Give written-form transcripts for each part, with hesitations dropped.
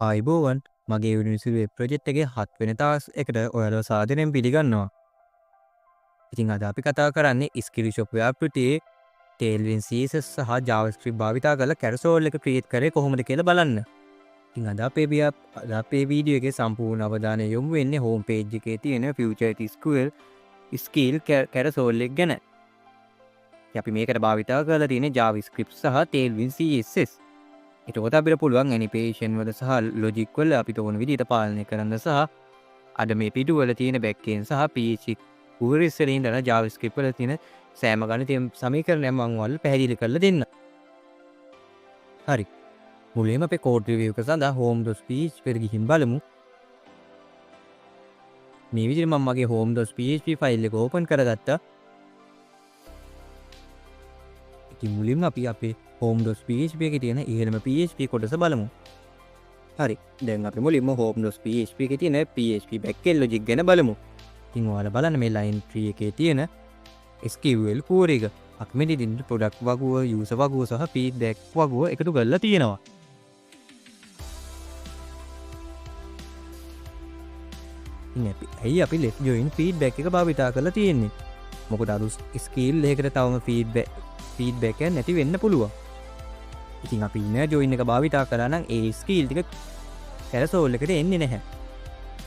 ආයිබෝවන් මගේ university project එකේ 7 වෙනි තාස් එකට ඔයාලව සාදරයෙන් පිළිගන්නවා. ඉතින් අද අපි කතා කරන්නේ ස්කිල්ෂොප් ව්‍යාපෘතියේ Tailwind CSS සහ JavaScript භාවිතා කරලා කැරසෝල් එක ක්‍රියේට් කරේ කොහොමද කියලා බලන්න. ඉතින් අද අපේ වීඩියෝ එකේ සම්පූර්ණ අවධානය යොමු වෙන්නේ හෝම් පේජ් එකේ තියෙන Future SQL skill කැරසෝල් එක ගැන. අපි මේකට භාවිතා කරලා තියෙන්නේ JavaScript සහ Tailwind CSS. එතකොට අපිට පුළුවන් ඇනිමේෂන් වල සහ ලොජික් වල අපිට ඕන විදිහට පාලනය කරන්න සහ අද මේ පිටු වල තියෙන බෑක්එන්ඩ් සහ PHP queries වලින් ඉඳලා JavaScript වල තියෙන සෑම ගණිත සමීකරණයක් මම ඔයාලට පැහැදිලි කරලා දෙන්න. හරි. මුලින්ම අපේ කෝඩ් රිවිව් එක සඳහා home.php එකට ගිහින් බලමු. මේ විදිහට මම මගේ home.php ෆයිල් එක ඕපන් කරගත්තා. ඉතින් මුලින්ම අපි අපේ home.php එකේ තියෙන ඉහළම PHP කොටස බලමු. හරි. දැන් අපි මුලින්ම home.php එකේ තියෙන PHP backend logic ගැන බලමු. ඉතින් ඔයාලා බලන්න මේ line 3 එකේ තියෙන SQL query එක. අපි මේ දෙන්න product වගුව, user වගුව සහ feedback වගුව එකතු කරලා තියෙනවා. ඉතින් අපි left join feedback එක භාවිතා කරලා තියෙන්නේ. මොකද අර skill එකකට තවම feedback එක නැති වෙන්න පුළුවන්. ඉතින් අපි inner join එක භාවිතා කරා නම් ඒ skill ටික carousel එකට එන්නේ නැහැ.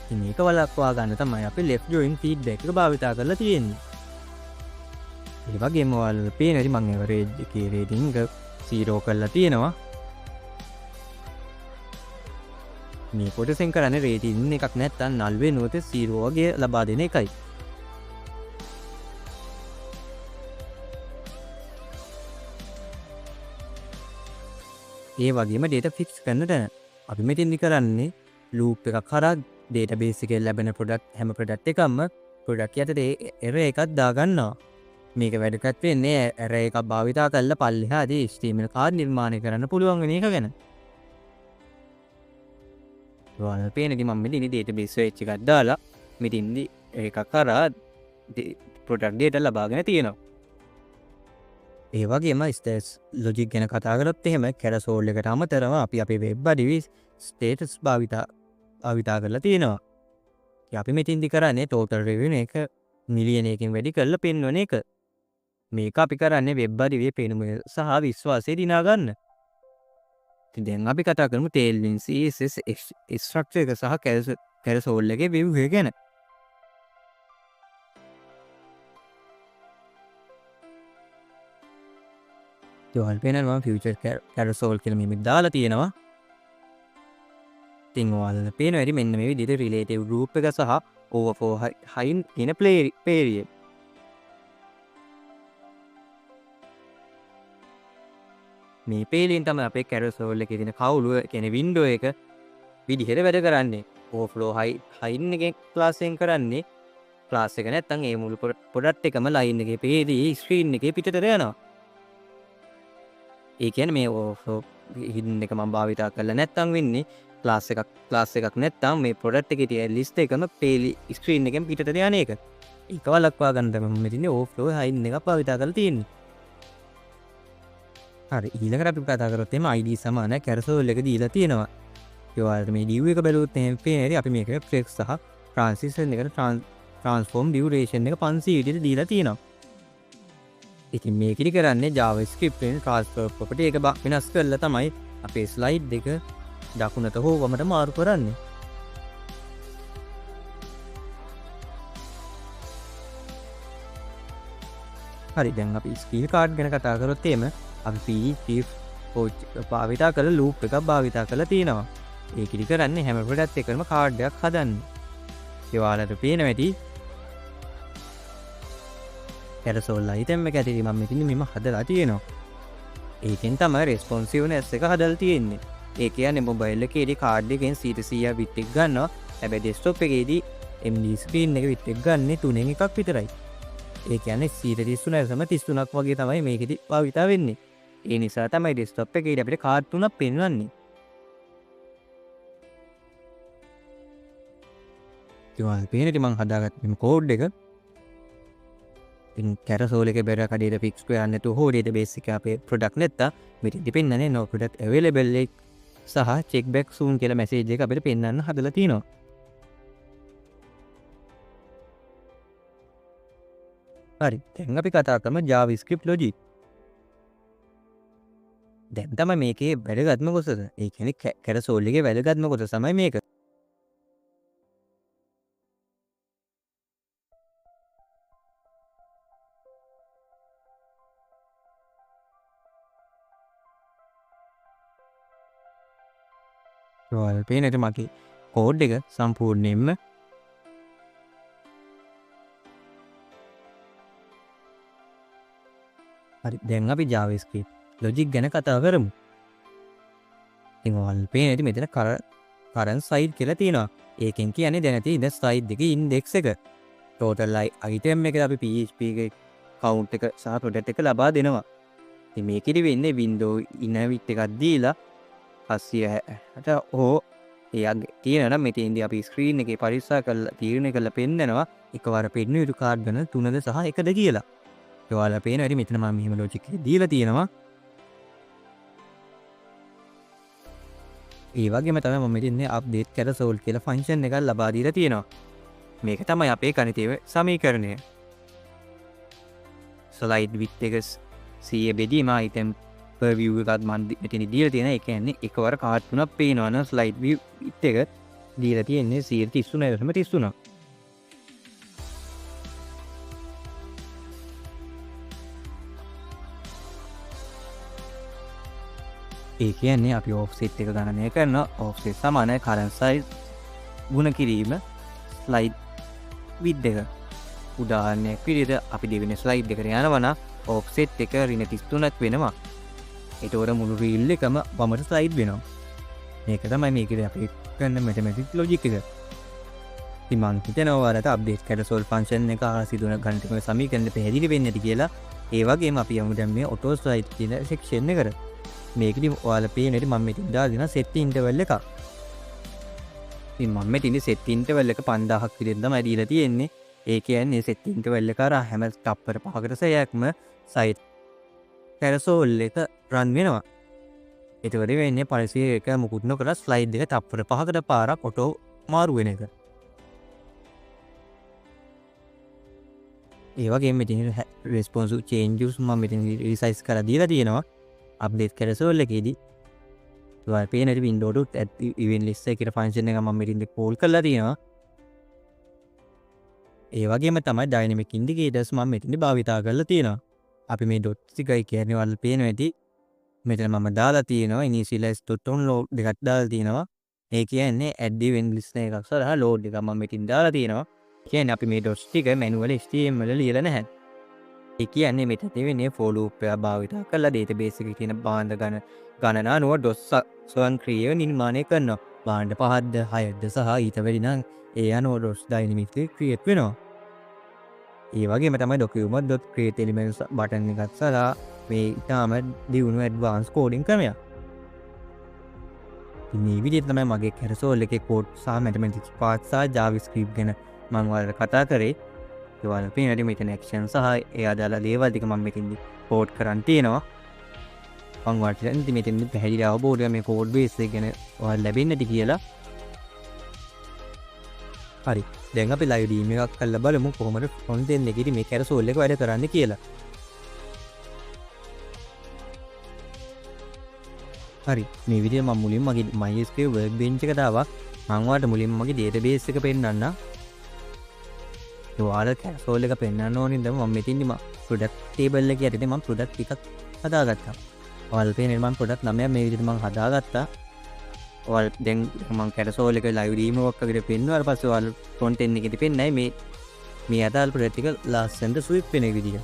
ඉතින් මේක වළක්වා ගන්න තමයි අපි left join feedback එක භාවිතා කරලා තියෙන්නේ. ඒ වගේම ඔයාලට පේන ඇති මම average එකේ rating එක 0 කරලා තියෙනවා. මේ කොටසෙන් කරන්නේ rating එකක් නැත්තම් null වෙනුවට 0 වගේ ලබා දෙන එකයි. ඒ වගේම data fix කරන තැන අපි මෙතෙන්දි කරන්නේ loop එකක් කරා database එකේ ලැබෙන හැම product එකක්ම product යටතේ error එකක් දාගන්නවා. මේක වැදගත් වෙන්නේ error එකක් භාවිතා කරලා පල්ලෙහාදී HTML කාඩ් නිර්මාණය කරන්න පුළුවන් වෙන එක ගැන. ඔයාලට පේනදි මම මෙතනදී database search එකක් දාලා මෙතෙන්දි එකක් කරා product data ලබාගෙන තියෙනවා. ඒ වගේම ස්ටේටස් ලොජික් ගැන කතා කරොත් එහෙම කැරසෝල් එකට අමතරව අපි අපේ වෙබ් අඩවි ස්ටේටස් භාවිතා කරලා තියෙනවා. අපි මෙතෙන්දි කරන්නේ total revenue එක මිලියන එකකින් වැඩි කරලා පෙන්වන එක. මේක අපි කරන්නේ වෙබ් අඩවියේ පෙනුම සහ විශ්වාසය දිනා ගන්න. ඉතින් දැන් අපි කතා කරමු Tailwind CSS structure එක සහ කැරසෝල් එකේ view එක ගැන. ඔයාලට පේනවා future carousel කියලා මෙහෙම දාලා තියෙනවා. ඉතින් ඔයාලට පේනවා ඇති මෙන්න මේ විදිහට relative group එක සහ overflow height කියන period. මේ period තමයි අපේ carousel එකේ තියෙන කවුළු කියන්නේ window එක විදිහට වැඩ කරන්නේ. overflow height එකේ class එකෙන් කරන්නේ class එක නැත්තම් ඒ මුළු product එකම line එකේ පේදී screen එකේ පිටතට යනවා. ඒ කියන්නේ මේ overflow hidden එක මම භාවිතා කරලා නැත්තම් වෙන්නේ class එකක් නැත්තම් මේ product එකේ තියෙන list එකම පේලි screen එකෙන් පිටතට යන එක. ඒක වළක්වා ගන්න තමයි මම මෙතන overflow hidden එකක් භාවිතා කරලා තියෙන්නේ. හරි ඊළඟට අපි කතා කරොත් එimhe id සමාන carousel එක දීලා තියෙනවා. ඒ වගේම මේ div එක බැලුවොත් එහෙම පේන්නේ අපි මේක flex සහ transition එකට transform duration එක 500 විදිහට දීලා තියෙනවා. ඉතින් මේකෙදි කරන්නේ JavaScript එකෙන් transfer property එක වෙනස් කරලා තමයි අපේ slide එක දකුණට හෝ වමට මාරු කරන්නේ. හරි දැන් අපි skill card ගැන කතා කරොත් එහෙම අපි PHP භාවිතා කරලා loop එකක් භාවිතා කරලා තියෙනවා. ඒකෙදි කරන්නේ හැම product එකකම card එකක් හදන්න. ඒ ඔයාලට පේනවා ඇති carousel item එක ඇතුලේ මම මෙතන මෙහෙම හදලා තියෙනවා. ඒකෙන් තමයි responsiveness එක හදලා තියෙන්නේ. ඒ කියන්නේ mobile එකේදී card එකෙන් 100% bit එක ගන්නවා. හැබැයි desktop එකේදී MD screen එක bit එක ගන්නේ 3න් එකක් විතරයි. ඒ කියන්නේ 133ක් වගේ තමයි මේකෙදි භාවිතා වෙන්නේ. ඒ නිසා තමයි desktop එකේදී අපිට card 3ක් පෙන්වන්නේ. ඉතින් පේනටි මම හදාගත්ත මේ code එක ඉතින් carousel එකේ බැර කඩේට fix කරන්න නැතුව හෝ database එකේ අපේ product නැත්තා මෙතෙන්දි පෙන්නන්නේ no product available සහ චෙක් බැක් සූන් කියලා මැසේජ් එක අපිට පෙන්වන්න හදලා තියෙනවා. හරි. දැන් අපි කතා කරමු JavaScript logic. දැන් තමයි මේකේ වැදගත්ම කොටස. ඒ කියන්නේ කැරසෝල් එකේ වැදගත්ම කොටස තමයි මේක. ඔයාලා පේනට මගේ කෝඩ් එක සම්පූර්ණයෙන්ම හරි. දැන් අපි JavaScript logic ගැන කතා කරමු. ඉතින් ඔයාලා පේන ඇති මෙතන current site කියලා තියෙනවා. ඒකෙන් කියන්නේ දැන් ඇති ඉඳන් site එකේ index එක. total item එකට අපි PHP එකේ count එක සහ product එක ලබා දෙනවා. ඉතින් මේකෙදි වෙන්නේ window init එකක් දීලා 760ට එයක් තියෙනවා. මෙතෙන්දී අපි screen එකේ පරික්ෂා කරලා තීරණය කරලා පෙන්නනවා එකවර පෙන්න යුතු කාඩ් ගණන 3ද සහ 1ද කියලා. ඔයාලා පේන හැටි මෙතන මම මෙහෙම logic එක දීලා තියෙනවා. ඒ වගේම තමයි මම මෙතන update carousel කියලා function එකක් ලබා දීලා තියෙනවා. මේක තමයි අපේ ගණිතීය සමීකරණය. slide width එක 100 බෙදීම item per view එකත් මම මෙතන දීලා තියෙනවා. ඒ කියන්නේ එකවර කාඩ් තුනක් පේනවා නම් slide view width එක දීලා තියෙන්නේ 133.33. ඒ කියන්නේ අපි offset එක ගණනය කරනවා. offset සමානයි current size ගුණ කිරීම slide width එක. උදාහරණයක් විදිහට අපි දෙවෙනි slide එකට යනවා නම් offset එක -33ක් වෙනවා. ඒතකොට මුළු reel එකම වමට slide වෙනවා. මේක තමයි මේකේ අපි කරන mathematics logic එක. ඉතින් මම හිතනවා ඔයාලට update carousel function එක සිදුවන ගණිතමය සමීකරණ පැහැදිලි වෙන්නේ නැති කියලා. ඒ වගේම අපි යමු දැන් මේ auto slide කියන section එකට. මේකදී ඔයාලා පේන හැටි මම මෙතන දාලා දෙනවා set interval එකක්. ඉතින් මම මෙතන set interval එක 5000ක් විතර තමයි දීලා තියෙන්නේ. ඒ කියන්නේ set interval එක අර හැම තප්පර 5කට සැයක්ම site carousel එක run වෙනවා. ඒතකොට වෙන්නේ පරිසරය එක මුකුත් නොකර slide එක තප්පර 5කට පාරක් auto මාරු වෙන එක. ඒ වගේම මෙතන responsive changes මම මෙතන resize කරලා දීලා තියෙනවා. update carousel එකේදී ඔයාලා පේන හැටි window.add event list එකේ function එක මම මෙතන call කරලා තියෙනවා. ඒ වගේම තමයි dynamic indicators මම මෙතන භාවිතා කරලා තියෙනවා. අපි මේ dots එකයි කියන්නේ ඔයාලා පේන හැටි මෙතන මම දාලා තියෙනවා initialize.onload දෙකක් දාලා තියෙනවා. ඒ කියන්නේ add event list එකක් සරහා load එක මම මෙතන දාලා තියෙනවා. කියන්නේ අපි මේ dots ටික manual HTML වල ලියලා නැහැ. ඒ කියන්නේ මෙතන වෙන්නේ for loop එක භාවිතා කරලා database එකේ තියෙන භාණ්ඩ ගණන අනුව dots ස්වයංක්‍රීයව නිර්මාණය කරනවා. භාණ්ඩ 5ද 6ද සහ ඊට වැඩි නම් ඒ අනුව dots dynamically create වෙනවා. ඒ වගේම තමයි document.create elements button එකත් සලා මේ ඊටාම දියුණු advanced coding ක්‍රමයක්. ඉතින් මේ විදිහට තමයි මගේ carousel එකේ code සහ mathematics part සහ JavaScript ගැන මම ඔයාලට කතා කරේ. ඔයාලා පේන හැටි මෙතන action සහ ඒ අදාළ දේවල් ටික මම මෙතනදී code කරන් තියෙනවා. මම ඔයාලට මෙතනදී පැහැදිලි අවබෝධයක් මේ code base එක ගැන ඔයාලා ලැබෙන්නද කියලා. හරි. දැන් අපි live demo එකක් කරලා බලමු කොහොමද front end එකේදී මේ carousel එක වැඩ කරන්නේ කියලා. හරි. මේ විදිහට මම මුලින්ම මගේ MySQL workbench එක දාවා. මම ඔයාලට මුලින්ම මගේ database එක පෙන්නන්නම්. ඔයාලා carousel එක පෙන්වන්න ඕනේ නම් මම මෙතනදී product table එක යටතේ මම product ටිකක් හදාගත්තා. ඔයාලා පේන්නේ මම product 9ක් මේ විදිහට මම හදාගත්තා. ඔයාලා දැන් මම carousel එක live demo එකක් විදිහට පෙන්වුවාට පස්සේ ඔයාලා front end එකේදී පෙන්නයි මේ අදාළ product ටික ලස්සනට sweep වෙන විදිහ.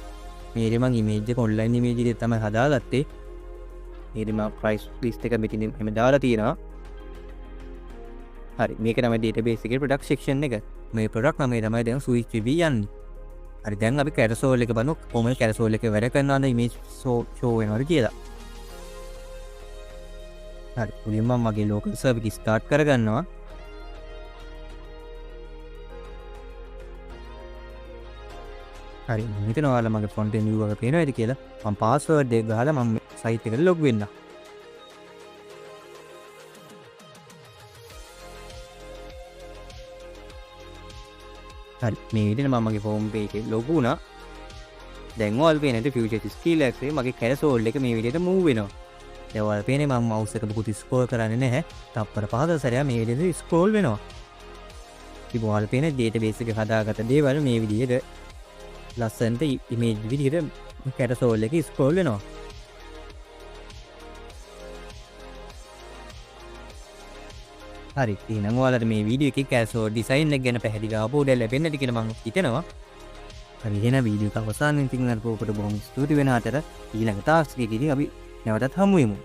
මේකේ මම image එක online image එකේ තමයි හදාගත්තේ. මේකේ මම price list එක මෙතන එහෙම දාලා තියෙනවා. හරි. මේක තමයි database එකේ product section එක. මේ product නම තමයි දැන් switch වෙවි යන්නේ. හරි. දැන් අපි carousel එක බලමු කොහොමද carousel එක වැඩ කරනවද image show වෙනවද කියලා. හරි. මුලින්ම මම මගේ local server එක start කරගන්නවා. හරි. මම හිතනවා ඔයාලා මගේ front end view එක පේනවද කියලා. මම password එක ගහලා මම site එකට log වෙන්න. හරි මේ විදිහට මම මගේ ෆෝම් පේජ් එකේ ලොගු වුණා. දැන් ඔයාලට පේන්නේ ෆියුචර් ස්කිල් එකේ මගේ කැරසෝල් එක මේ විදිහට මූව් වෙනවා. දැන් ඔයාලට පේන්නේ මම මවුස් එක පුකුත් ස්ක්‍රෝල් කරන්නේ නැහැ. තප්පර 5 සැරයක් මේ විදිහට ස්ක්‍රෝල් වෙනවා. ඉතින් ඔයාලට පේන්නේ ඩේටාබේස් එකේ හදාගත්ත දේවල් මේ විදිහට ලස්සනට ඉමේජ් විදිහට කැරසෝල් එකේ ස්ක්‍රෝල් වෙනවා. හරි එහෙනම් ඔයාලට මේ වීඩියෝ එකේ කැරසෝල් ඩිසයින් එක ගැන පැහැදිලිව අවබෝධයක් ලැබෙන්නට කියලා මම හිතනවා. හරි එහෙනම් වීඩියෝ එක අවසානයේ තින් අර පොකට බොහොම ස්තුති වෙන අතර ඊළඟ ටාස්ක් එකේදී අපි නැවතත් හමු වෙමු.